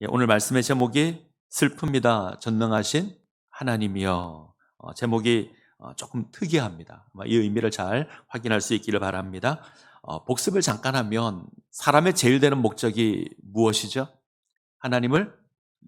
오늘 말씀의 제목이 슬픕니다. 전능하신 하나님이여. 제목이 조금 특이합니다. 이 의미를 잘 확인할 수 있기를 바랍니다. 복습을 잠깐 하면 사람의 제일 되는 목적이 무엇이죠? 하나님을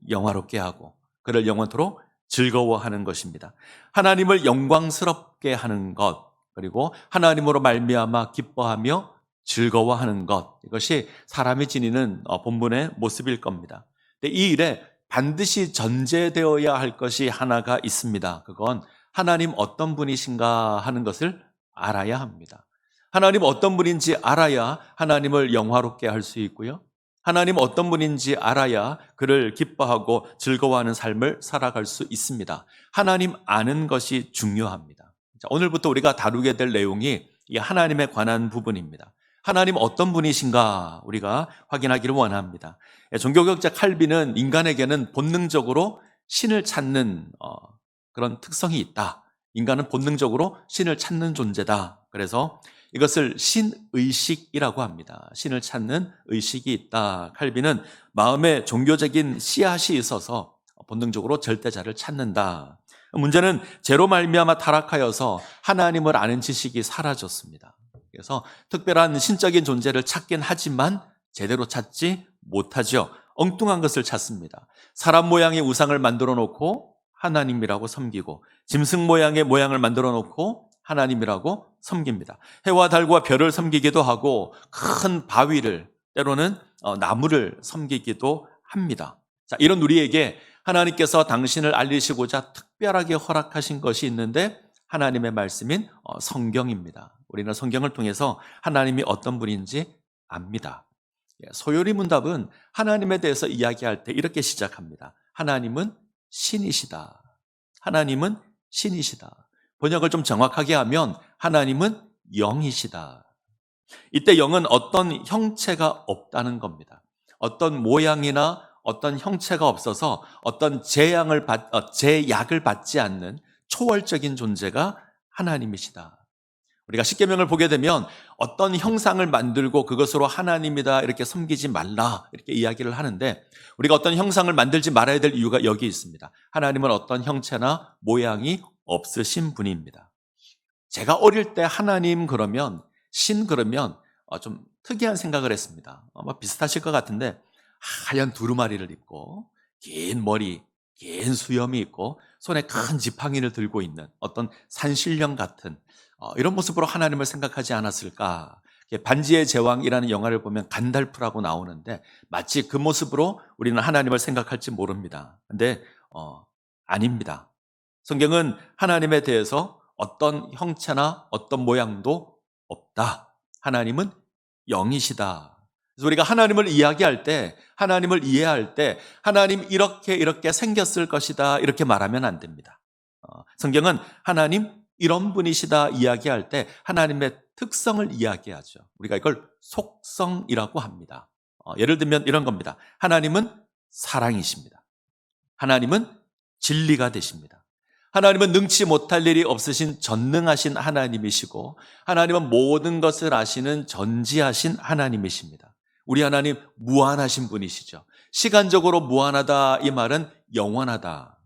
영화롭게 하고 그를 영원토록 즐거워하는 것입니다. 하나님을 영광스럽게 하는 것, 그리고 하나님으로 말미암아 기뻐하며 즐거워하는 것, 이것이 사람이 지니는 본분의 모습일 겁니다. 근데 이 일에 반드시 전제되어야 할 것이 하나가 있습니다. 그건 하나님 어떤 분이신가 하는 것을 알아야 합니다. 하나님 어떤 분인지 알아야 하나님을 영화롭게 할 수 있고요. 하나님 어떤 분인지 알아야 그를 기뻐하고 즐거워하는 삶을 살아갈 수 있습니다. 하나님 아는 것이 중요합니다. 자, 오늘부터 우리가 다루게 될 내용이 이 하나님에 관한 부분입니다. 하나님 어떤 분이신가 우리가 확인하기를 원합니다. 종교学者칼빈은 인간에게는 본능적으로 신을 찾는 그런 특성이 있다. 인간은 본능적으로 신을 찾는 존재다. 그래서 이것을 신의식이라고 합니다. 신을 찾는 의식이 있다. 칼빈은 마음에 종교적인 씨앗이 있어서 본능적으로 절대자를 찾는다. 문제는 죄로 말미암아 타락하여서 하나님을 아는 지식이 사라졌습니다. 그래서 특별한 신적인 존재를 찾긴 하지만 제대로 찾지 못하죠. 엉뚱한 것을 찾습니다. 사람 모양의 우상을 만들어 놓고 하나님이라고 섬기고, 짐승 모양의 모양을 만들어 놓고 하나님이라고 섬깁니다. 해와 달과 별을 섬기기도 하고 큰 바위를, 때로는 나무를 섬기기도 합니다. 자, 이런 우리에게 하나님께서 당신을 알리시고자 특별하게 허락하신 것이 있는데 하나님의 말씀인 성경입니다. 우리는 성경을 통해서 하나님이 어떤 분인지 압니다. 소요리 문답은 하나님에 대해서 이야기할 때 이렇게 시작합니다. 하나님은 신이시다. 하나님은 신이시다. 번역을 좀 정확하게 하면 하나님은 영이시다. 이때 영은 어떤 형체가 없다는 겁니다. 어떤 모양이나 어떤 형체가 없어서 어떤 제약을 받지 않는 초월적인 존재가 하나님이시다. 우리가 십계명을 보게 되면 어떤 형상을 만들고 그것으로 하나님이다 이렇게 섬기지 말라 이렇게 이야기를 하는데, 우리가 어떤 형상을 만들지 말아야 될 이유가 여기 있습니다. 하나님은 어떤 형체나 모양이 없으신 분입니다. 제가 어릴 때 하나님 그러면, 신 그러면 좀 특이한 생각을 했습니다. 아마 비슷하실 것 같은데, 하얀 두루마리를 입고 긴 머리, 긴 수염이 있고 손에 큰 지팡이를 들고 있는 어떤 산신령 같은 이런 모습으로 하나님을 생각하지 않았을까. 반지의 제왕이라는 영화를 보면 간달프라고 나오는데 마치 그 모습으로 우리는 하나님을 생각할지 모릅니다. 근데 아닙니다. 성경은 하나님에 대해서 어떤 형체나 어떤 모양도 없다. 하나님은 영이시다. 그래서 우리가 하나님을 이야기할 때, 하나님을 이해할 때 하나님 이렇게 생겼을 것이다 이렇게 말하면 안 됩니다. 성경은 하나님 이런 분이시다 이야기할 때 하나님의 특성을 이야기하죠. 우리가 이걸 속성이라고 합니다. 예를 들면 이런 겁니다. 하나님은 사랑이십니다. 하나님은 진리가 되십니다. 하나님은 능치 못할 일이 없으신 전능하신 하나님이시고, 하나님은 모든 것을 아시는 전지하신 하나님이십니다. 우리 하나님 무한하신 분이시죠. 시간적으로 무한하다 이 말은 영원하다.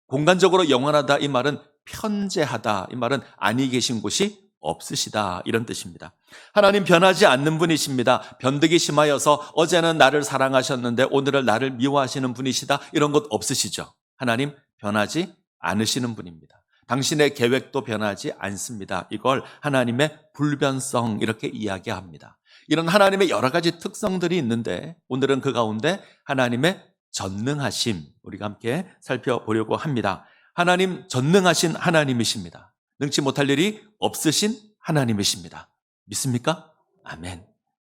공간적으로 영원하다 이 말은 편재하다. 이 말은 아니 계신 곳이 없으시다 이런 뜻입니다. 하나님 변하지 않는 분이십니다. 변덕이 심하여서 어제는 나를 사랑하셨는데 오늘은 나를 미워하시는 분이시다 이런 것 없으시죠. 하나님 변하지 않으시는 분입니다. 당신의 계획도 변하지 않습니다. 이걸 하나님의 불변성 이렇게 이야기합니다. 이런 하나님의 여러 가지 특성들이 있는데 오늘은 그 가운데 하나님의 전능하심 우리가 함께 살펴보려고 합니다. 하나님 전능하신 하나님이십니다. 능치 못할 일이 없으신 하나님이십니다. 믿습니까? 아멘.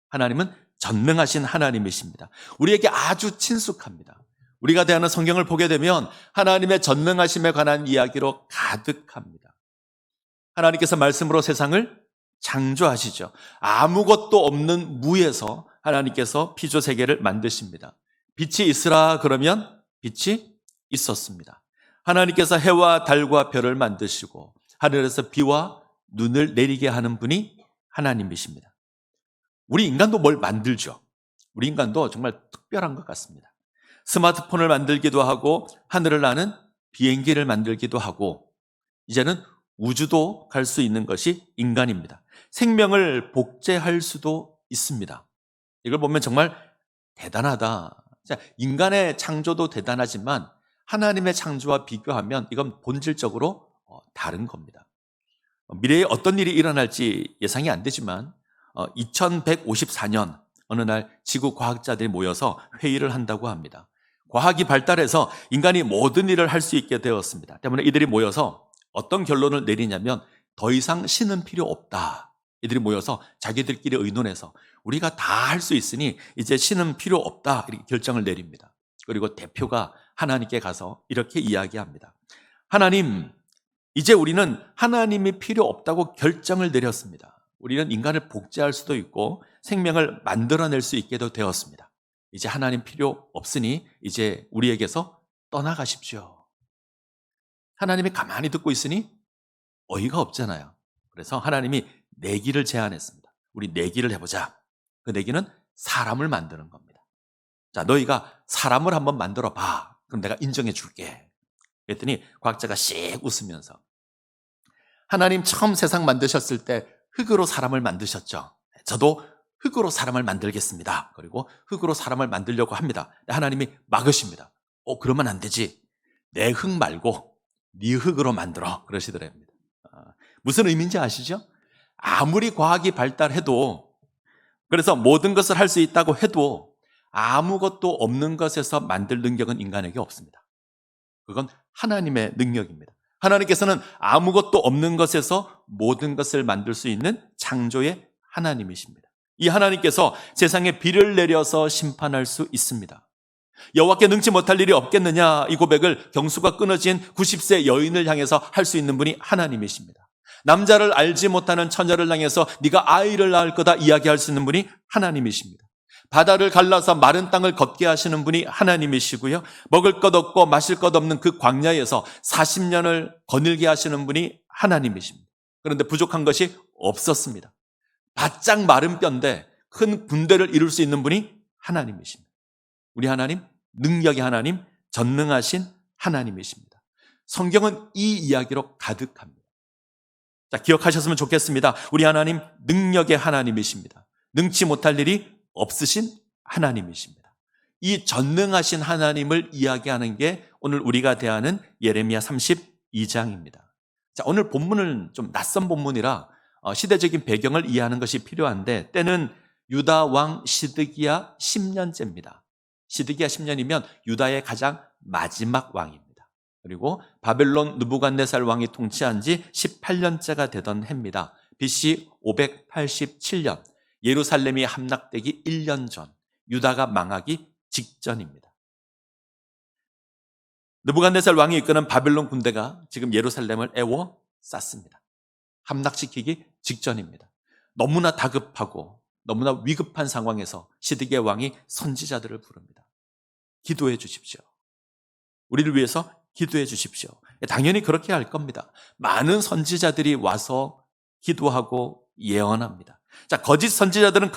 하나님은 전능하신 하나님이십니다. 우리에게 아주 친숙합니다. 우리가 대하는 성경을 보게 되면 하나님의 전능하심에 관한 이야기로 가득합니다. 하나님께서 말씀으로 세상을 창조하시죠. 아무것도 없는 무에서 하나님께서 피조세계를 만드십니다. 빛이 있으라 그러면 빛이 있었습니다. 하나님께서 해와 달과 별을 만드시고 하늘에서 비와 눈을 내리게 하는 분이 하나님이십니다. 우리 인간도 뭘 만들죠. 우리 인간도 정말 특별한 것 같습니다. 스마트폰을 만들기도 하고 하늘을 나는 비행기를 만들기도 하고 이제는 우주도 갈 수 있는 것이 인간입니다. 생명을 복제할 수도 있습니다. 이걸 보면 정말 대단하다. 인간의 창조도 대단하지만 하나님의 창조와 비교하면 이건 본질적으로 다른 겁니다. 미래에 어떤 일이 일어날지 예상이 안 되지만 2154년 어느 날 지구 과학자들이 모여서 회의를 한다고 합니다. 과학이 발달해서 인간이 모든 일을 할 수 있게 되었습니다. 때문에 이들이 모여서 어떤 결론을 내리냐면 더 이상 신은 필요 없다. 이들이 모여서 자기들끼리 의논해서 우리가 다 할 수 있으니 이제 신은 필요 없다. 이렇게 결정을 내립니다. 그리고 대표가 하나님께 가서 이렇게 이야기합니다. 하나님, 이제 우리는 하나님이 필요 없다고 결정을 내렸습니다. 우리는 인간을 복제할 수도 있고 생명을 만들어낼 수 있게도 되었습니다. 이제 하나님 필요 없으니 이제 우리에게서 떠나가십시오. 하나님이 가만히 듣고 있으니 어이가 없잖아요. 그래서 하나님이 내기를 제안했습니다. 우리 내기를 해보자. 그 내기는 사람을 만드는 겁니다. 자, 너희가 사람을 한번 만들어 봐. 그럼 내가 인정해 줄게. 그랬더니 과학자가 씩 웃으면서 하나님 처음 세상 만드셨을 때 흙으로 사람을 만드셨죠. 저도 흙으로 사람을 만들겠습니다. 그리고 흙으로 사람을 만들려고 합니다. 하나님이 막으십니다. 그러면 안 되지. 내 흙 말고 네 흙으로 만들어. 그러시더랍니다. 무슨 의미인지 아시죠? 아무리 과학이 발달해도 그래서 모든 것을 할 수 있다고 해도 아무것도 없는 것에서 만들 능력은 인간에게 없습니다. 그건 하나님의 능력입니다. 하나님께서는 아무것도 없는 것에서 모든 것을 만들 수 있는 창조의 하나님이십니다. 이 하나님께서 세상에 비를 내려서 심판할 수 있습니다. 여호와께 능치 못할 일이 없겠느냐, 이 고백을 경수가 끊어진 90세 여인을 향해서 할 수 있는 분이 하나님이십니다. 남자를 알지 못하는 처녀를 향해서 네가 아이를 낳을 거다 이야기할 수 있는 분이 하나님이십니다. 바다를 갈라서 마른 땅을 걷게 하시는 분이 하나님이시고요. 먹을 것 없고 마실 것 없는 그 광야에서 40년을 거닐게 하시는 분이 하나님이십니다. 그런데 부족한 것이 없었습니다. 바짝 마른 뼈인데 큰 군대를 이룰 수 있는 분이 하나님이십니다. 우리 하나님, 능력의 하나님, 전능하신 하나님이십니다. 성경은 이 이야기로 가득합니다. 자, 기억하셨으면 좋겠습니다. 우리 하나님, 능력의 하나님이십니다. 능치 못할 일이 없으신 하나님이십니다. 이 전능하신 하나님을 이야기하는 게 오늘 우리가 대하는 예레미야 32장입니다. 자, 오늘 본문은 좀 낯선 본문이라 시대적인 배경을 이해하는 것이 필요한데 때는 유다 왕 시드기야 10년째입니다. 시드기야 10년이면 유다의 가장 마지막 왕입니다. 그리고 바벨론 느부갓네살 왕이 통치한 지 18년째가 되던 해입니다. BC 587년 예루살렘이 함락되기 1년 전, 유다가 망하기 직전입니다. 느부갓네살 왕이 이끄는 바벨론 군대가 지금 예루살렘을 에워쌌습니다. 함락시키기 직전입니다. 너무나 다급하고 너무나 위급한 상황에서 시드기야 왕이 선지자들을 부릅니다. 기도해 주십시오. 우리를 위해서 기도해 주십시오. 당연히 그렇게 할 겁니다. 많은 선지자들이 와서 기도하고 예언합니다. 자, 거짓 선지자들은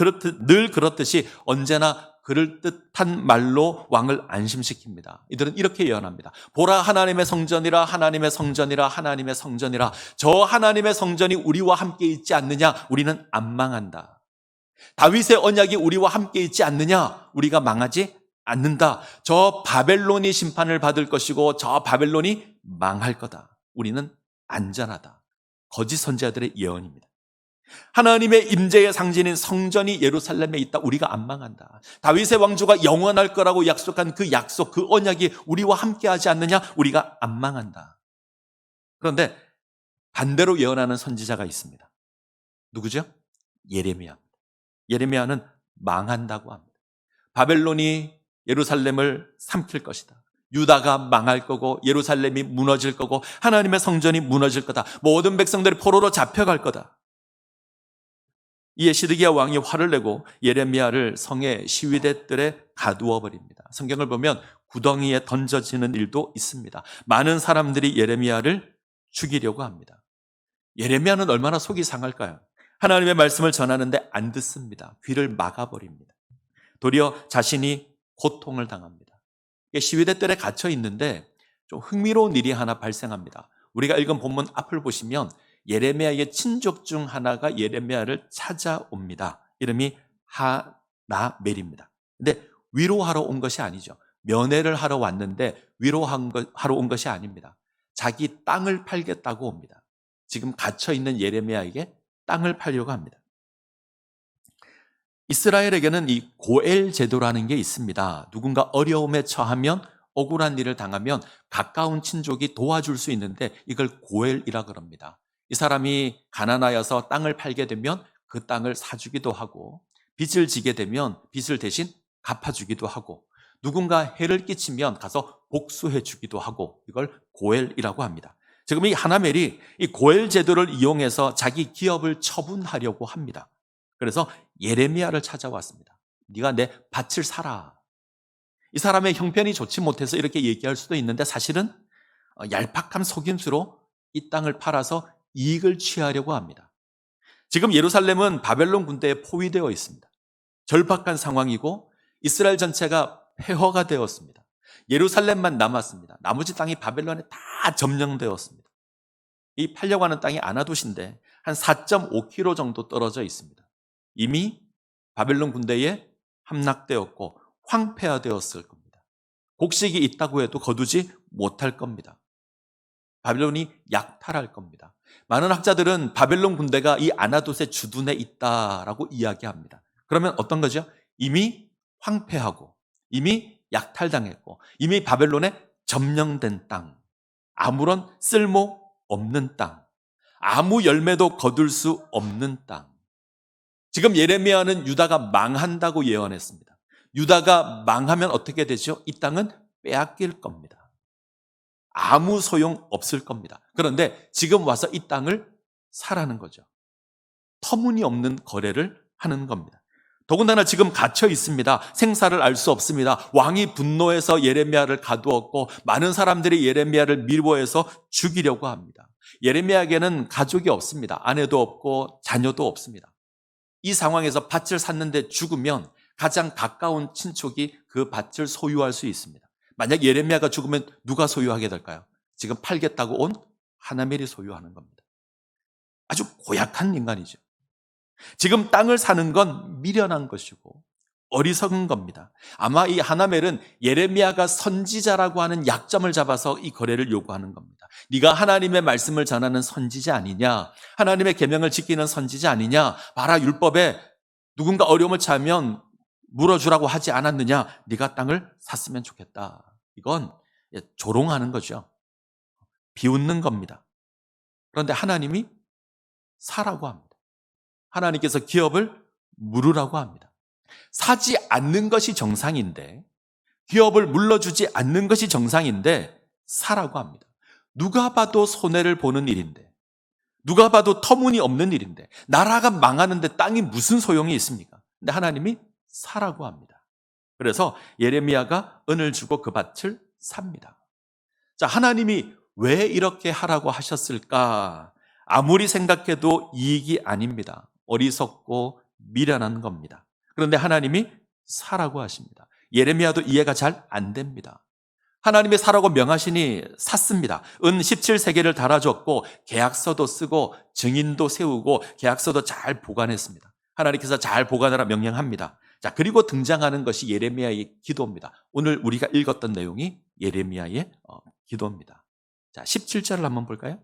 늘 그렇듯이 언제나 그럴듯한 말로 왕을 안심시킵니다. 이들은 이렇게 예언합니다. 보라, 하나님의 성전이라, 하나님의 성전이라, 하나님의 성전이라. 저 하나님의 성전이 우리와 함께 있지 않느냐? 우리는 안 망한다. 다윗의 언약이 우리와 함께 있지 않느냐? 우리가 망하지 않는다. 저 바벨론이 심판을 받을 것이고 저 바벨론이 망할 거다. 우리는 안전하다. 거짓 선지자들의 예언입니다. 하나님의 임재의 상징인 성전이 예루살렘에 있다. 우리가 안 망한다. 다윗의 왕조가 영원할 거라고 약속한 그 약속, 그 언약이 우리와 함께하지 않느냐? 우리가 안 망한다. 그런데 반대로 예언하는 선지자가 있습니다. 누구죠? 예레미야입니다. 예레미야는 망한다고 합니다. 바벨론이 예루살렘을 삼킬 것이다. 유다가 망할 거고 예루살렘이 무너질 거고 하나님의 성전이 무너질 거다. 모든 백성들이 포로로 잡혀갈 거다. 이에 시드기야 왕이 화를 내고 예레미야를 성의 시위대들에 가두어 버립니다. 성경을 보면 구덩이에 던져지는 일도 있습니다. 많은 사람들이 예레미야를 죽이려고 합니다. 예레미야는 얼마나 속이 상할까요? 하나님의 말씀을 전하는데 안 듣습니다. 귀를 막아버립니다. 도리어 자신이 고통을 당합니다. 시위대 뜰에 갇혀 있는데 좀 흥미로운 일이 하나 발생합니다. 우리가 읽은 본문 앞을 보시면 예레미야의 친족 중 하나가 예레미야를 찾아옵니다. 이름이 하나멜입니다. 근데 위로하러 온 것이 아니죠. 면회를 하러 왔는데 하러 온 것이 아닙니다. 자기 땅을 팔겠다고 옵니다. 지금 갇혀 있는 예레미야에게 땅을 팔려고 합니다. 이스라엘에게는 이 고엘 제도라는 게 있습니다. 누군가 어려움에 처하면, 억울한 일을 당하면 가까운 친족이 도와줄 수 있는데 이걸 고엘이라 그럽니다. 이 사람이 가난하여서 땅을 팔게 되면 그 땅을 사주기도 하고, 빚을 지게 되면 빚을 대신 갚아주기도 하고, 누군가 해를 끼치면 가서 복수해 주기도 하고, 이걸 고엘이라고 합니다. 지금 이 하나멜이 이 고엘 제도를 이용해서 자기 기업을 처분하려고 합니다. 그래서 예레미야를 찾아왔습니다. 네가 내 밭을 사라. 이 사람의 형편이 좋지 못해서 이렇게 얘기할 수도 있는데 사실은 얄팍한 속임수로 이 땅을 팔아서 이익을 취하려고 합니다. 지금 예루살렘은 바벨론 군대에 포위되어 있습니다. 절박한 상황이고 이스라엘 전체가 폐허가 되었습니다. 예루살렘만 남았습니다. 나머지 땅이 바벨론에 다 점령되었습니다. 이 팔려고 하는 땅이 아나돗인데 한 4.5km 정도 떨어져 있습니다. 이미 바벨론 군대에 함락되었고 황폐화되었을 겁니다. 곡식이 있다고 해도 거두지 못할 겁니다. 바벨론이 약탈할 겁니다. 많은 학자들은 바벨론 군대가 이 아나돗의 주둔에 있다라고 이야기합니다. 그러면 어떤 거죠? 이미 황폐하고 이미 약탈당했고 이미 바벨론에 점령된 땅, 아무런 쓸모 없는 땅, 아무 열매도 거둘 수 없는 땅. 지금 예레미야는 유다가 망한다고 예언했습니다. 유다가 망하면 어떻게 되죠? 이 땅은 빼앗길 겁니다. 아무 소용 없을 겁니다. 그런데 지금 와서 이 땅을 사라는 거죠. 터무니없는 거래를 하는 겁니다. 더군다나 지금 갇혀 있습니다. 생사를 알 수 없습니다. 왕이 분노해서 예레미야를 가두었고 많은 사람들이 예레미야를 미워해서 죽이려고 합니다. 예레미야에게는 가족이 없습니다. 아내도 없고 자녀도 없습니다. 이 상황에서 밭을 샀는데 죽으면 가장 가까운 친족이 그 밭을 소유할 수 있습니다. 만약 예레미야가 죽으면 누가 소유하게 될까요? 지금 팔겠다고 온 하나멜이 소유하는 겁니다. 아주 고약한 인간이죠. 지금 땅을 사는 건 미련한 것이고 어리석은 겁니다. 아마 이 하나멜은 예레미야가 선지자라고 하는 약점을 잡아서 이 거래를 요구하는 겁니다. 네가 하나님의 말씀을 전하는 선지자 아니냐? 하나님의 계명을 지키는 선지자 아니냐? 봐라, 율법에 누군가 어려움을 처하면 물어주라고 하지 않았느냐? 네가 땅을 샀으면 좋겠다. 이건 조롱하는 거죠. 비웃는 겁니다. 그런데 하나님이 사라고 합니다. 하나님께서 기업을 물으라고 합니다. 사지 않는 것이 정상인데, 기업을 물러주지 않는 것이 정상인데 사라고 합니다. 누가 봐도 손해를 보는 일인데, 누가 봐도 터무니없는 일인데, 나라가 망하는데 땅이 무슨 소용이 있습니까? 근데 하나님이 사라고 합니다. 그래서 예레미야가 은을 주고 그 밭을 삽니다. 자, 하나님이 왜 이렇게 하라고 하셨을까? 아무리 생각해도 이익이 아닙니다. 어리석고 미련한 겁니다. 그런데 하나님이 사라고 하십니다. 예레미야도 이해가 잘 안 됩니다. 하나님이 사라고 명하시니 샀습니다. 은 17세겔을 달아줬고 계약서도 쓰고 증인도 세우고 계약서도 잘 보관했습니다. 하나님께서 잘 보관하라 명령합니다. 자, 그리고 등장하는 것이 예레미야의 기도입니다. 오늘 우리가 읽었던 내용이 예레미야의 기도입니다. 자, 17절을 한번 볼까요?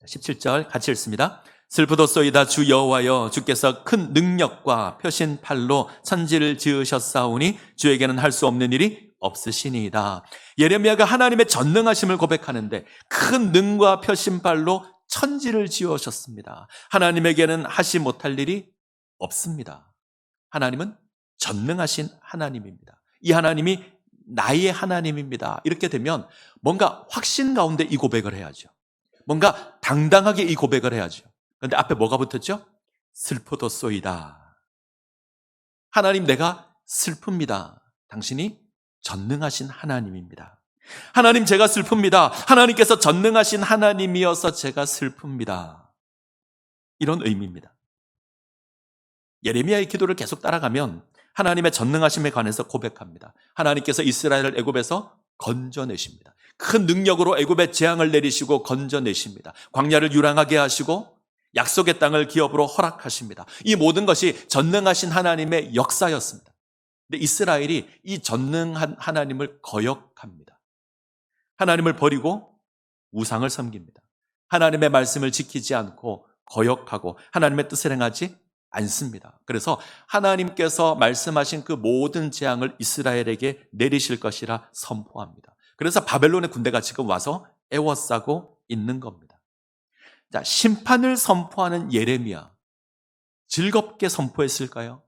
17절 같이 읽습니다. 슬프도소이다 주 여호와여, 주께서 큰 능력과 표신 팔로 천지를 지으셨사오니 주에게는 할 수 없는 일이 없으시니이다. 예레미야가 하나님의 전능하심을 고백하는데 큰 능과 표신 팔로 천지를 지으셨습니다. 하나님에게는 하시 못할 일이 없습니다. 하나님은 전능하신 하나님입니다. 이 하나님이 나의 하나님입니다. 이렇게 되면 뭔가 확신 가운데 이 고백을 해야죠. 뭔가 당당하게 이 고백을 해야죠. 그런데 앞에 뭐가 붙었죠? 슬프도소이다. 하나님, 내가 슬픕니다. 당신이 전능하신 하나님입니다. 하나님, 제가 슬픕니다. 하나님께서 전능하신 하나님이어서 제가 슬픕니다. 이런 의미입니다. 예레미야의 기도를 계속 따라가면 하나님의 전능하심에 관해서 고백합니다. 하나님께서 이스라엘을 애굽에서 건져내십니다. 큰 능력으로 애굽에 재앙을 내리시고 건져내십니다. 광야를 유랑하게 하시고 약속의 땅을 기업으로 허락하십니다. 이 모든 것이 전능하신 하나님의 역사였습니다. 근데 이스라엘이 이 전능한 하나님을 거역합니다. 하나님을 버리고 우상을 섬깁니다. 하나님의 말씀을 지키지 않고 거역하고 하나님의 뜻을 행하지 않습니다. 그래서 하나님께서 말씀하신 그 모든 재앙을 이스라엘에게 내리실 것이라 선포합니다. 그래서 바벨론의 군대가 지금 와서 애워싸고 있는 겁니다. 자, 심판을 선포하는 예레미야, 즐겁게 선포했을까요?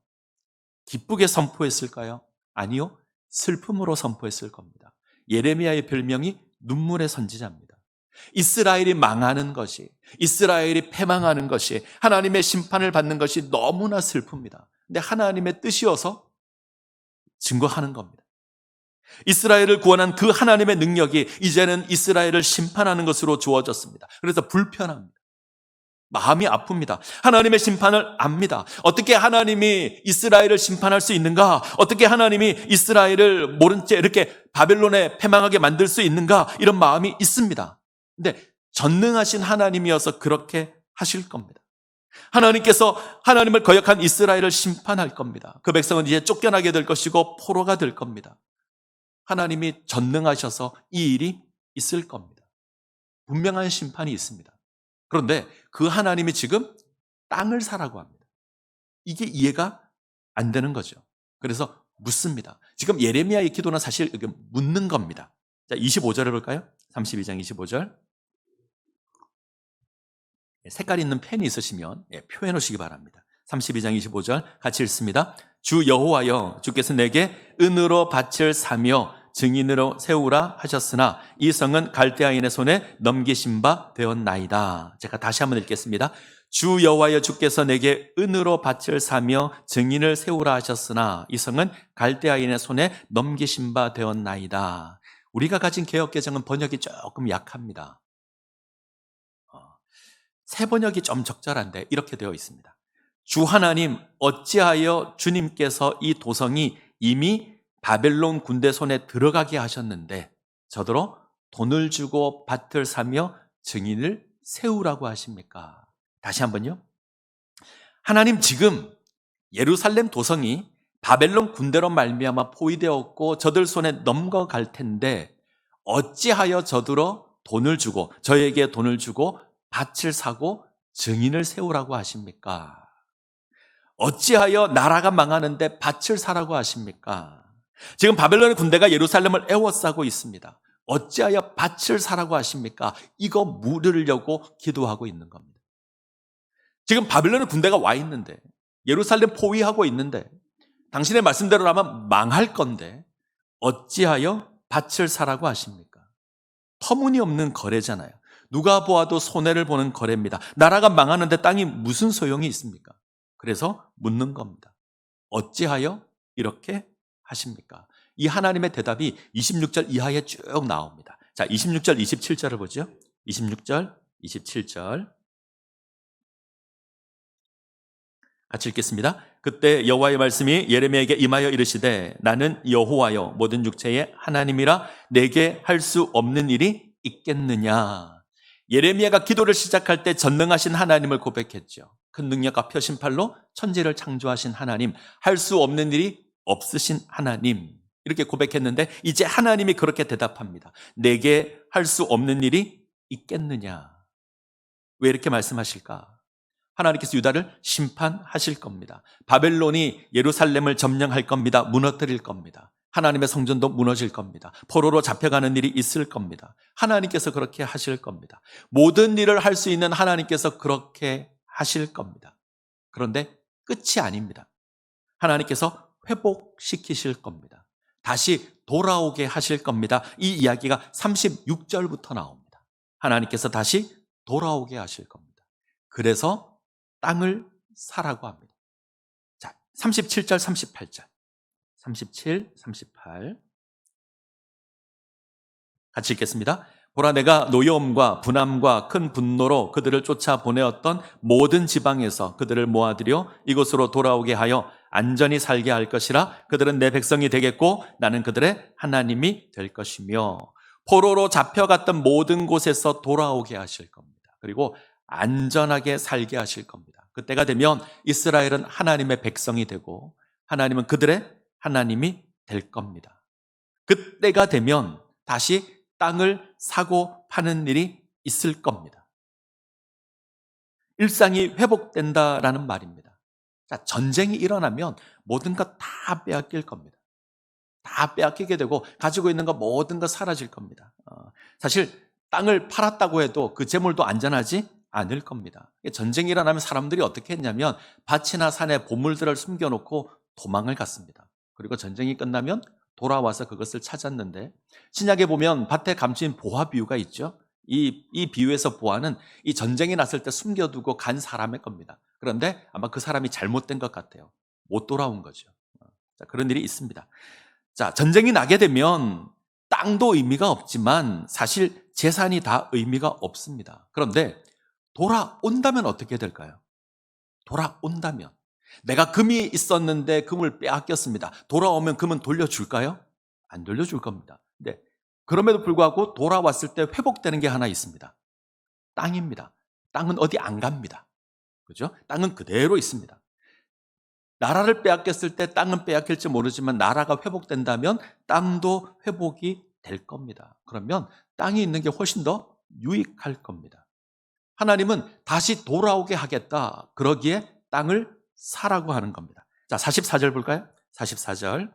기쁘게 선포했을까요? 아니요, 슬픔으로 선포했을 겁니다. 예레미야의 별명이 눈물의 선지자입니다. 이스라엘이 망하는 것이, 이스라엘이 패망하는 것이, 하나님의 심판을 받는 것이 너무나 슬픕니다. 근데 하나님의 뜻이어서 증거하는 겁니다. 이스라엘을 구원한 그 하나님의 능력이 이제는 이스라엘을 심판하는 것으로 주어졌습니다. 그래서 불편합니다. 마음이 아픕니다. 하나님의 심판을 압니다. 어떻게 하나님이 이스라엘을 심판할 수 있는가? 어떻게 하나님이 이스라엘을 모른 채 이렇게 바벨론에 패망하게 만들 수 있는가? 이런 마음이 있습니다. 근데 전능하신 하나님이어서 그렇게 하실 겁니다. 하나님께서 하나님을 거역한 이스라엘을 심판할 겁니다. 그 백성은 이제 쫓겨나게 될 것이고 포로가 될 겁니다. 하나님이 전능하셔서 이 일이 있을 겁니다. 분명한 심판이 있습니다. 그런데 그 하나님이 지금 땅을 사라고 합니다. 이게 이해가 안 되는 거죠. 그래서 묻습니다. 지금 예레미야의 기도는 사실 묻는 겁니다. 자, 25절을 볼까요? 32장 25절. 색깔 있는 펜이 있으시면 표해 놓으시기 바랍니다. 32장 25절 같이 읽습니다. 주 여호와여, 주께서 내게 은으로 밭을 사며 증인으로 세우라 하셨으나 이 성은 갈대아인의 손에 넘기신 바 되었나이다. 제가 다시 한번 읽겠습니다. 주 여호와여, 주께서 내게 은으로 밭을 사며 증인을 세우라 하셨으나 이 성은 갈대아인의 손에 넘기신 바 되었나이다. 우리가 가진 개역개정은 번역이 조금 약합니다. 새 번역이 좀 적절한데 이렇게 되어 있습니다. 주 하나님, 어찌하여 주님께서 이 도성이 이미 바벨론 군대 손에 들어가게 하셨는데 저더러 돈을 주고 밭을 사며 증인을 세우라고 하십니까? 다시 한번요. 하나님, 지금 예루살렘 도성이 바벨론 군대로 말미암아 포위되었고 저들 손에 넘어갈 텐데 어찌하여 저더러 돈을 주고, 저에게 돈을 주고 밭을 사고 증인을 세우라고 하십니까? 어찌하여 나라가 망하는데 밭을 사라고 하십니까? 지금 바벨론의 군대가 예루살렘을 애워싸고 있습니다. 어찌하여 밭을 사라고 하십니까? 이거 물으려고 기도하고 있는 겁니다. 지금 바벨론의 군대가 와 있는데, 예루살렘 포위하고 있는데, 당신의 말씀대로라면 망할 건데 어찌하여 밭을 사라고 하십니까? 터무니없는 거래잖아요. 누가 보아도 손해를 보는 거래입니다. 나라가 망하는데 땅이 무슨 소용이 있습니까? 그래서 묻는 겁니다. 어찌하여 이렇게 하십니까? 이 하나님의 대답이 26절 이하에 쭉 나옵니다. 자, 26절, 27절을 보죠. 26절, 27절 같이 읽겠습니다. 그때 여호와의 말씀이 예레미야에게 임하여 이르시되 나는 여호와여 모든 육체의 하나님이라 내게 할 수 없는 일이 있겠느냐. 예레미야가 기도를 시작할 때 전능하신 하나님을 고백했죠. 큰 능력과 표심팔로 천지를 창조하신 하나님, 할 수 없는 일이 없으신 하나님, 이렇게 고백했는데 이제 하나님이 그렇게 대답합니다. 내게 할 수 없는 일이 있겠느냐. 왜 이렇게 말씀하실까? 하나님께서 유다를 심판하실 겁니다. 바벨론이 예루살렘을 점령할 겁니다. 무너뜨릴 겁니다. 하나님의 성전도 무너질 겁니다. 포로로 잡혀가는 일이 있을 겁니다. 하나님께서 그렇게 하실 겁니다. 모든 일을 할 수 있는 하나님께서 그렇게 하실 겁니다. 그런데 끝이 아닙니다. 하나님께서 회복시키실 겁니다. 다시 돌아오게 하실 겁니다. 이 이야기가 36절부터 나옵니다. 하나님께서 다시 돌아오게 하실 겁니다. 그래서 땅을 사라고 합니다. 자, 37절, 38절. 37, 38. 같이 읽겠습니다. 보라, 내가 노여움과 분함과 큰 분노로 그들을 쫓아 보내었던 모든 지방에서 그들을 모아들여 이곳으로 돌아오게 하여 안전히 살게 할 것이라. 그들은 내 백성이 되겠고 나는 그들의 하나님이 될 것이며 포로로 잡혀갔던 모든 곳에서 돌아오게 하실 겁니다. 그리고 안전하게 살게 하실 겁니다. 그때가 되면 이스라엘은 하나님의 백성이 되고 하나님은 그들의 하나님이 될 겁니다. 그때가 되면 다시 땅을 사고 파는 일이 있을 겁니다. 일상이 회복된다라는 말입니다. 자, 전쟁이 일어나면 모든 것 다 빼앗길 겁니다. 다 빼앗기게 되고 가지고 있는 것 모든 것 사라질 겁니다. 사실 땅을 팔았다고 해도 그 재물도 안전하지 않을 겁니다. 전쟁이 일어나면 사람들이 어떻게 했냐면 밭이나 산에 보물들을 숨겨놓고 도망을 갔습니다. 그리고 전쟁이 끝나면 돌아와서 그것을 찾았는데 신약에 보면 밭에 감춘 보화 비유가 있죠. 이 비유에서 보화는 이 전쟁이 났을 때 숨겨두고 간 사람의 겁니다. 그런데 아마 그 사람이 잘못된 것 같아요. 못 돌아온 거죠. 자, 그런 일이 있습니다. 자, 전쟁이 나게 되면 땅도 의미가 없지만 사실 재산이 다 의미가 없습니다. 그런데 돌아온다면 어떻게 될까요? 돌아온다면 내가 금이 있었는데 금을 빼앗겼습니다. 돌아오면 금은 돌려줄까요? 안 돌려줄 겁니다. 네. 그럼에도 불구하고 돌아왔을 때 회복되는 게 하나 있습니다. 땅입니다. 땅은 어디 안 갑니다. 그죠? 땅은 그대로 있습니다. 나라를 빼앗겼을 때 땅은 빼앗길지 모르지만 나라가 회복된다면 땅도 회복이 될 겁니다. 그러면 땅이 있는 게 훨씬 더 유익할 겁니다. 하나님은 다시 돌아오게 하겠다. 그러기에 땅을 사라고 하는 겁니다. 자, 44절 볼까요? 44절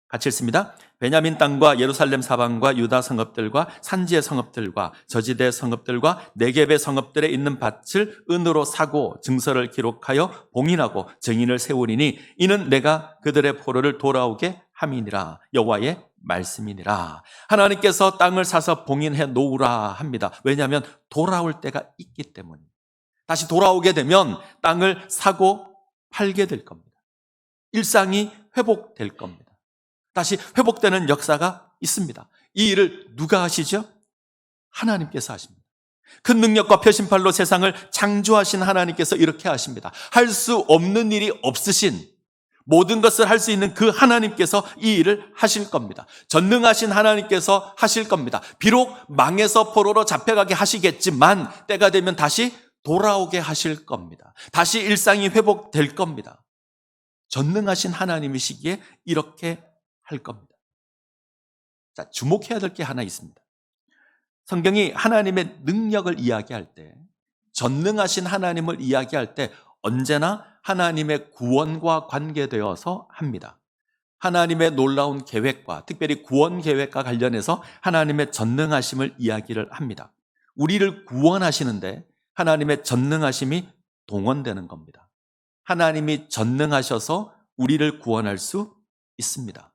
같이 읽습니다. 베냐민 땅과 예루살렘 사방과 유다 성읍들과 산지의 성읍들과 저지대 성읍들과 네겝의 성읍들에 있는 밭을 은으로 사고 증서를 기록하여 봉인하고 증인을 세우리니 이는 내가 그들의 포로를 돌아오게 함이니라. 여호와의 말씀이니라. 하나님께서 땅을 사서 봉인해 놓으라 합니다. 왜냐하면 돌아올 때가 있기 때문입니다. 다시 돌아오게 되면 땅을 사고 팔게 될 겁니다. 일상이 회복될 겁니다. 다시 회복되는 역사가 있습니다. 이 일을 누가 하시죠? 하나님께서 하십니다. 큰 능력과 표심팔로 세상을 창조하신 하나님께서 이렇게 하십니다. 할 수 없는 일이 없으신 모든 것을 할 수 있는 그 하나님께서 이 일을 하실 겁니다. 전능하신 하나님께서 하실 겁니다. 비록 망해서 포로로 잡혀가게 하시겠지만 때가 되면 다시 돌아오게 하실 겁니다. 다시 일상이 회복될 겁니다. 전능하신 하나님이시기에 이렇게 할 겁니다. 자, 주목해야 될 게 하나 있습니다. 성경이 하나님의 능력을 이야기할 때, 전능하신 하나님을 이야기할 때 언제나 하나님의 구원과 관계되어서 합니다. 하나님의 놀라운 계획과 특별히 구원 계획과 관련해서 하나님의 전능하심을 이야기를 합니다. 우리를 구원하시는데 하나님의 전능하심이 동원되는 겁니다. 하나님이 전능하셔서 우리를 구원할 수 있습니다.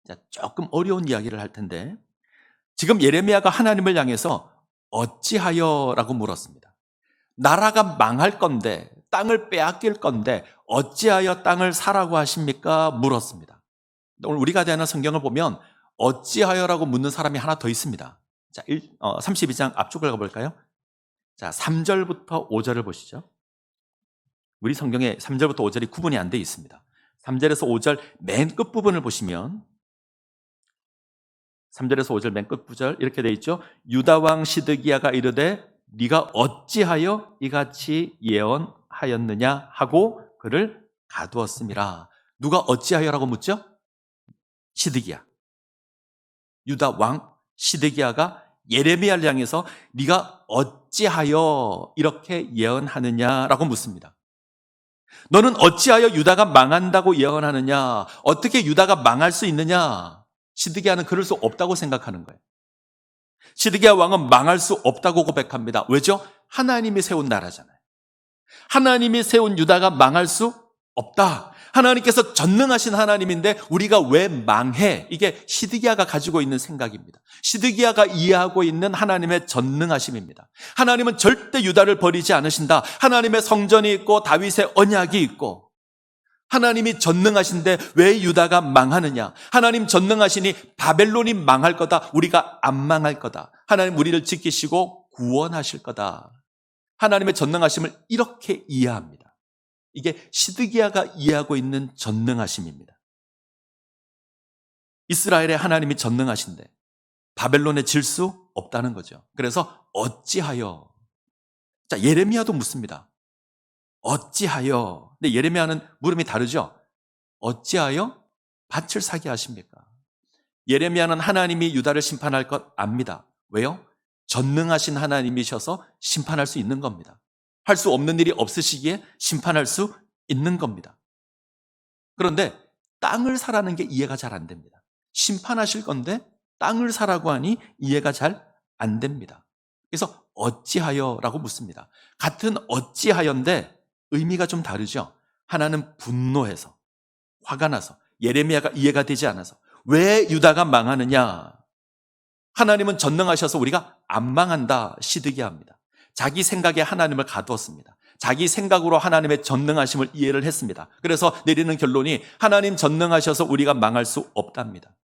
자, 조금 어려운 이야기를 할 텐데 지금 예레미야가 하나님을 향해서 어찌하여 라고 물었습니다. 나라가 망할 건데 땅을 빼앗길 건데 어찌하여 땅을 사라고 하십니까? 물었습니다. 오늘 우리가 대하는 성경을 보면 어찌하여라고 묻는 사람이 하나 더 있습니다. 자, 32장 앞쪽을 가볼까요? 자, 3절부터 5절을 보시죠. 우리 성경에 3절부터 5절이 구분이 안 돼 있습니다. 3절에서 5절 맨 끝부분을 보시면 3절에서 5절 맨 끝부절 이렇게 돼 있죠. 유다 왕 시드기야가 이르되 네가 어찌하여 이같이 예언하였느냐 하고 그를 가두었음이라. 누가 어찌하여라고 묻죠? 시드기야. 유다 왕 시드기야가 예레미야를 향해서 네가 어찌하여 이렇게 예언하느냐라고 묻습니다. 너는 어찌하여 유다가 망한다고 예언하느냐? 어떻게 유다가 망할 수 있느냐? 시드기야는 그럴 수 없다고 생각하는 거예요. 시드기야 왕은 망할 수 없다고 고백합니다. 왜죠? 하나님이 세운 나라잖아요. 하나님이 세운 유다가 망할 수 없다. 하나님께서 전능하신 하나님인데 우리가 왜 망해? 이게 시드기야가 가지고 있는 생각입니다. 시드기야가 이해하고 있는 하나님의 전능하심입니다. 하나님은 절대 유다를 버리지 않으신다. 하나님의 성전이 있고 다윗의 언약이 있고 하나님이 전능하신데 왜 유다가 망하느냐? 하나님 전능하시니 바벨론이 망할 거다. 우리가 안 망할 거다. 하나님 우리를 지키시고 구원하실 거다. 하나님의 전능하심을 이렇게 이해합니다. 이게 시드기야가 이해하고 있는 전능하심입니다. 이스라엘의 하나님이 전능하신데 바벨론에 질 수 없다는 거죠. 그래서 어찌하여, 자, 예레미야도 묻습니다. 어찌하여. 근데 예레미야는 물음이 다르죠. 어찌하여 밭을 사게 하십니까? 예레미야는 하나님이 유다를 심판할 것 압니다. 왜요? 전능하신 하나님이셔서 심판할 수 있는 겁니다. 할 수 없는 일이 없으시기에 심판할 수 있는 겁니다. 그런데 땅을 사라는 게 이해가 잘 안 됩니다. 심판하실 건데 땅을 사라고 하니 이해가 잘 안 됩니다. 그래서 어찌하여라고 묻습니다. 같은 어찌하여인데 의미가 좀 다르죠. 하나는 분노해서, 화가 나서, 예레미야가 이해가 되지 않아서 왜 유다가 망하느냐? 하나님은 전능하셔서 우리가 안 망한다 시드기야합니다. 자기 생각에 하나님을 가두었습니다. 자기 생각으로 하나님의 전능하심을 이해를 했습니다. 그래서 내리는 결론이 하나님 전능하셔서 우리가 망할 수 없답니다.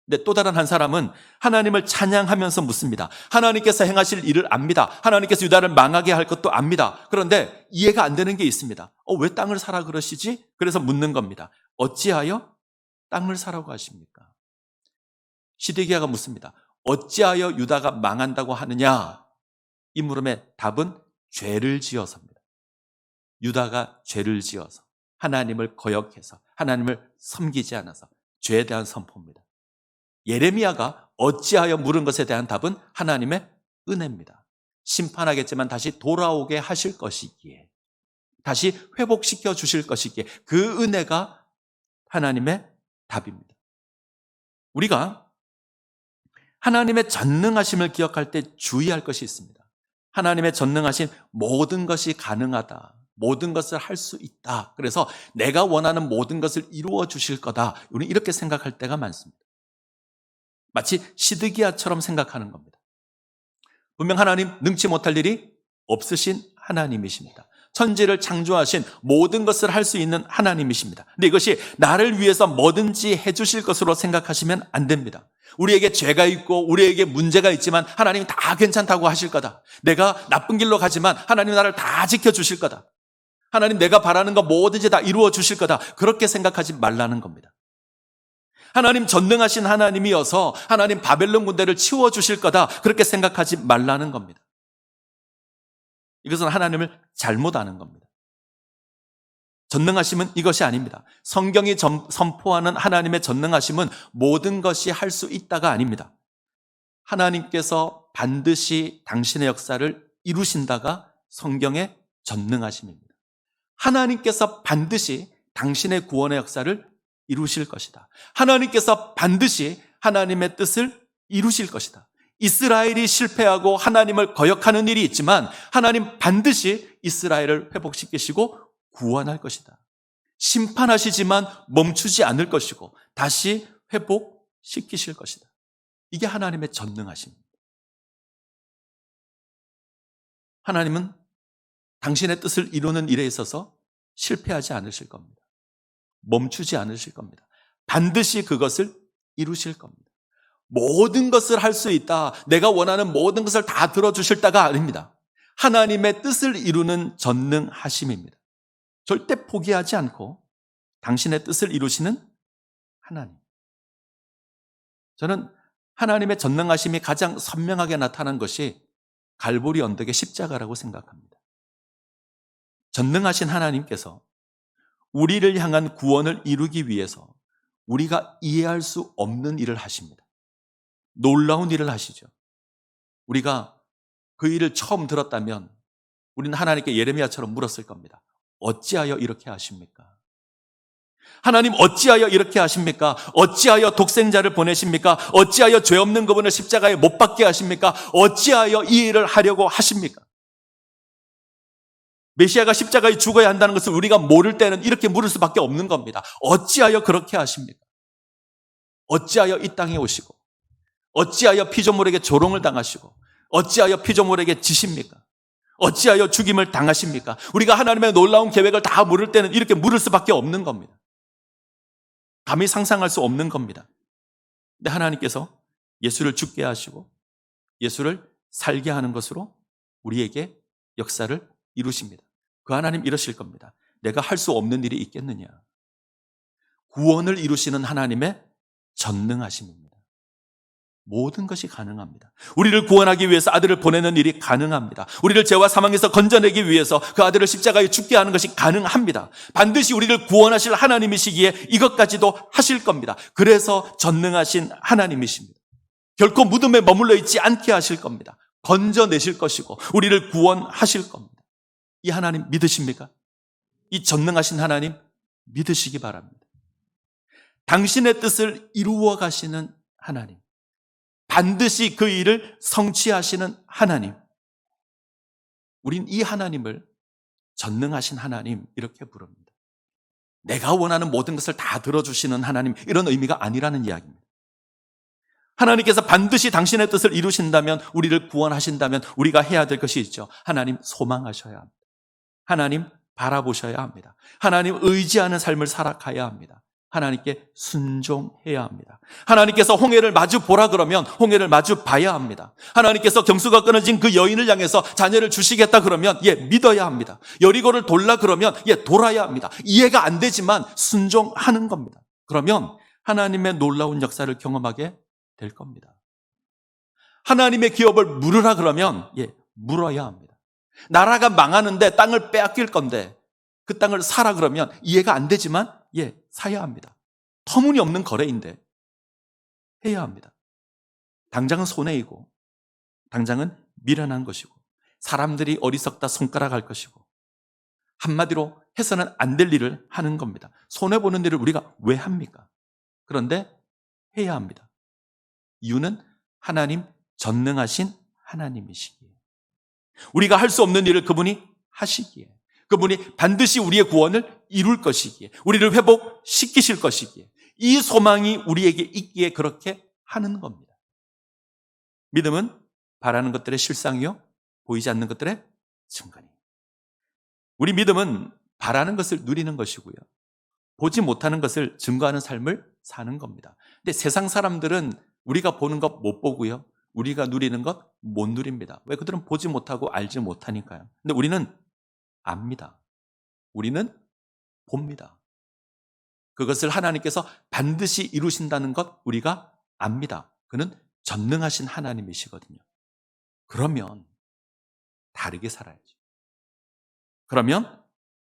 근데 또 다른 한 사람은 하나님을 찬양하면서 묻습니다. 하나님께서 행하실 일을 압니다. 하나님께서 유다를 망하게 할 것도 압니다. 그런데 이해가 안 되는 게 있습니다. 왜 땅을 사라 그러시지? 그래서 묻는 겁니다. 어찌하여 땅을 사라고 하십니까? 시드기야가 묻습니다. 어찌하여 유다가 망한다고 하느냐? 이 물음의 답은 죄를 지어서입니다. 유다가 죄를 지어서, 하나님을 거역해서, 하나님을 섬기지 않아서 죄에 대한 선포입니다. 예레미야가 어찌하여 물은 것에 대한 답은 하나님의 은혜입니다. 심판하겠지만 다시 돌아오게 하실 것이기에, 다시 회복시켜 주실 것이기에 그 은혜가 하나님의 답입니다. 우리가 하나님의 전능하심을 기억할 때 주의할 것이 있습니다. 하나님의 전능하신 모든 것이 가능하다. 모든 것을 할 수 있다. 그래서 내가 원하는 모든 것을 이루어 주실 거다. 우리는 이렇게 생각할 때가 많습니다. 마치 시드기야처럼 생각하는 겁니다. 분명 하나님 능치 못할 일이 없으신 하나님이십니다. 천지를 창조하신 모든 것을 할 수 있는 하나님이십니다. 근데 이것이 나를 위해서 뭐든지 해주실 것으로 생각하시면 안 됩니다. 우리에게 죄가 있고 우리에게 문제가 있지만 하나님 다 괜찮다고 하실 거다. 내가 나쁜 길로 가지만 하나님 나를 다 지켜주실 거다. 하나님 내가 바라는 거 뭐든지 다 이루어 주실 거다. 그렇게 생각하지 말라는 겁니다. 하나님 전능하신 하나님이어서 하나님 바벨론 군대를 치워주실 거다. 그렇게 생각하지 말라는 겁니다. 이것은 하나님을 잘못 아는 겁니다. 전능하심은 이것이 아닙니다. 성경이 선포하는 하나님의 전능하심은 모든 것이 할 수 있다가 아닙니다. 하나님께서 반드시 당신의 역사를 이루신다가 성경의 전능하심입니다. 하나님께서 반드시 당신의 구원의 역사를 이루실 것이다. 하나님께서 반드시 하나님의 뜻을 이루실 것이다. 이스라엘이 실패하고 하나님을 거역하는 일이 있지만 하나님 반드시 이스라엘을 회복시키시고 구원할 것이다. 심판하시지만 멈추지 않을 것이고 다시 회복시키실 것이다. 이게 하나님의 전능하심입니다. 하나님은 당신의 뜻을 이루는 일에 있어서 실패하지 않으실 겁니다. 멈추지 않으실 겁니다. 반드시 그것을 이루실 겁니다. 모든 것을 할 수 있다. 내가 원하는 모든 것을 다 들어주실 때가 아닙니다. 하나님의 뜻을 이루는 전능하심입니다. 절대 포기하지 않고 당신의 뜻을 이루시는 하나님. 저는 하나님의 전능하심이 가장 선명하게 나타난 것이 갈보리 언덕의 십자가라고 생각합니다. 전능하신 하나님께서 우리를 향한 구원을 이루기 위해서 우리가 이해할 수 없는 일을 하십니다. 놀라운 일을 하시죠. 우리가 그 일을 처음 들었다면 우리는 하나님께 예레미야처럼 물었을 겁니다. 어찌하여 이렇게 하십니까? 하나님 어찌하여 이렇게 하십니까? 어찌하여 독생자를 보내십니까? 어찌하여 죄 없는 그분을 십자가에 못 박게 하십니까? 어찌하여 이 일을 하려고 하십니까? 메시아가 십자가에 죽어야 한다는 것을 우리가 모를 때는 이렇게 물을 수밖에 없는 겁니다. 어찌하여 그렇게 하십니까? 어찌하여 이 땅에 오시고 어찌하여 피조물에게 조롱을 당하시고 어찌하여 피조물에게 지십니까? 어찌하여 죽임을 당하십니까? 우리가 하나님의 놀라운 계획을 다 물을 때는 이렇게 물을 수밖에 없는 겁니다. 감히 상상할 수 없는 겁니다. 근데 하나님께서 예수를 죽게 하시고 예수를 살게 하는 것으로 우리에게 역사를 이루십니다. 그 하나님 이러실 겁니다. 내가 할 수 없는 일이 있겠느냐? 구원을 이루시는 하나님의 전능하심입니다. 모든 것이 가능합니다. 우리를 구원하기 위해서 아들을 보내는 일이 가능합니다. 우리를 죄와 사망에서 건져내기 위해서 그 아들을 십자가에 죽게 하는 것이 가능합니다. 반드시 우리를 구원하실 하나님이시기에 이것까지도 하실 겁니다. 그래서 전능하신 하나님이십니다. 결코 무덤에 머물러 있지 않게 하실 겁니다. 건져내실 것이고 우리를 구원하실 겁니다. 이 하나님 믿으십니까? 이 전능하신 하나님 믿으시기 바랍니다. 당신의 뜻을 이루어 가시는 하나님, 반드시 그 일을 성취하시는 하나님, 우린 이 하나님을 전능하신 하나님 이렇게 부릅니다. 내가 원하는 모든 것을 다 들어주시는 하나님, 이런 의미가 아니라는 이야기입니다. 하나님께서 반드시 당신의 뜻을 이루신다면, 우리를 구원하신다면 우리가 해야 될 것이 있죠. 하나님 소망하셔야 합니다. 하나님 바라보셔야 합니다. 하나님 의지하는 삶을 살아가야 합니다. 하나님께 순종해야 합니다. 하나님께서 홍해를 마주 보라 그러면 홍해를 마주 봐야 합니다. 하나님께서 경수가 끊어진 그 여인을 향해서 자녀를 주시겠다 그러면 믿어야 합니다. 여리고를 돌라 그러면 돌아야 합니다. 이해가 안 되지만 순종하는 겁니다. 그러면 하나님의 놀라운 역사를 경험하게 될 겁니다. 하나님의 기업을 물으라 그러면 물어야 합니다. 나라가 망하는데 땅을 빼앗길 건데 그 땅을 사라 그러면 이해가 안 되지만 사야 합니다. 터무니없는 거래인데 해야 합니다. 당장은 손해이고 당장은 미련한 것이고 사람들이 어리석다 손가락할 것이고 한마디로 해서는 안 될 일을 하는 겁니다. 손해보는 일을 우리가 왜 합니까? 그런데 해야 합니다. 이유는 하나님 전능하신 하나님이시기에, 우리가 할 수 없는 일을 그분이 하시기에, 그분이 반드시 우리의 구원을 이룰 것이기에, 우리를 회복시키실 것이기에, 이 소망이 우리에게 있기에 그렇게 하는 겁니다. 믿음은 바라는 것들의 실상이요 보이지 않는 것들의 증거니. 우리 믿음은 바라는 것을 누리는 것이고요, 보지 못하는 것을 증거하는 삶을 사는 겁니다. 근데 세상 사람들은 우리가 보는 것 못 보고요, 우리가 누리는 것 못 누립니다. 왜? 그들은 보지 못하고 알지 못하니까요. 근데 우리는 압니다. 우리는 봅니다. 그것을 하나님께서 반드시 이루신다는 것 우리가 압니다. 그는 전능하신 하나님이시거든요. 그러면 다르게 살아야죠. 그러면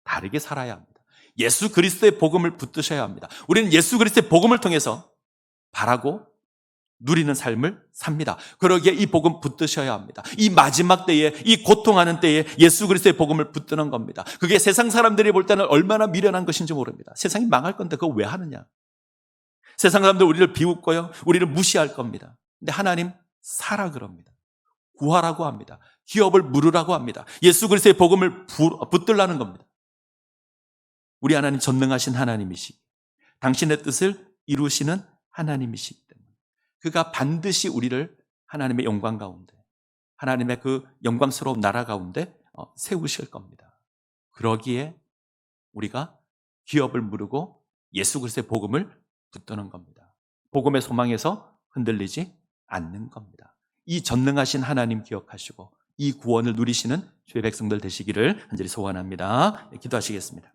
다르게 살아야 합니다. 예수 그리스도의 복음을 붙드셔야 합니다. 우리는 예수 그리스도의 복음을 통해서 바라고 누리는 삶을 삽니다. 그러기에 이 복음 붙드셔야 합니다. 이 마지막 때에, 이 고통하는 때에 예수 그리스도의 복음을 붙드는 겁니다. 그게 세상 사람들이 볼 때는 얼마나 미련한 것인지 모릅니다. 세상이 망할 건데 그거 왜 하느냐? 세상 사람들 우리를 비웃고요, 우리를 무시할 겁니다. 근데 하나님 사라 그럽니다. 구하라고 합니다. 기업을 물으라고 합니다. 예수 그리스도의 복음을 붙들라는 겁니다. 우리 하나님 전능하신 하나님이시기, 당신의 뜻을 이루시는 하나님이시기 때문에 그가 반드시 우리를 하나님의 영광 가운데, 하나님의 그 영광스러운 나라 가운데 세우실 겁니다. 그러기에 우리가 기업을 물고 예수 그리스도의 복음을 붙드는 겁니다. 복음의 소망에서 흔들리지 않는 겁니다. 이 전능하신 하나님 기억하시고 이 구원을 누리시는 주의 백성들 되시기를 간절히 소원합니다. 기도하시겠습니다.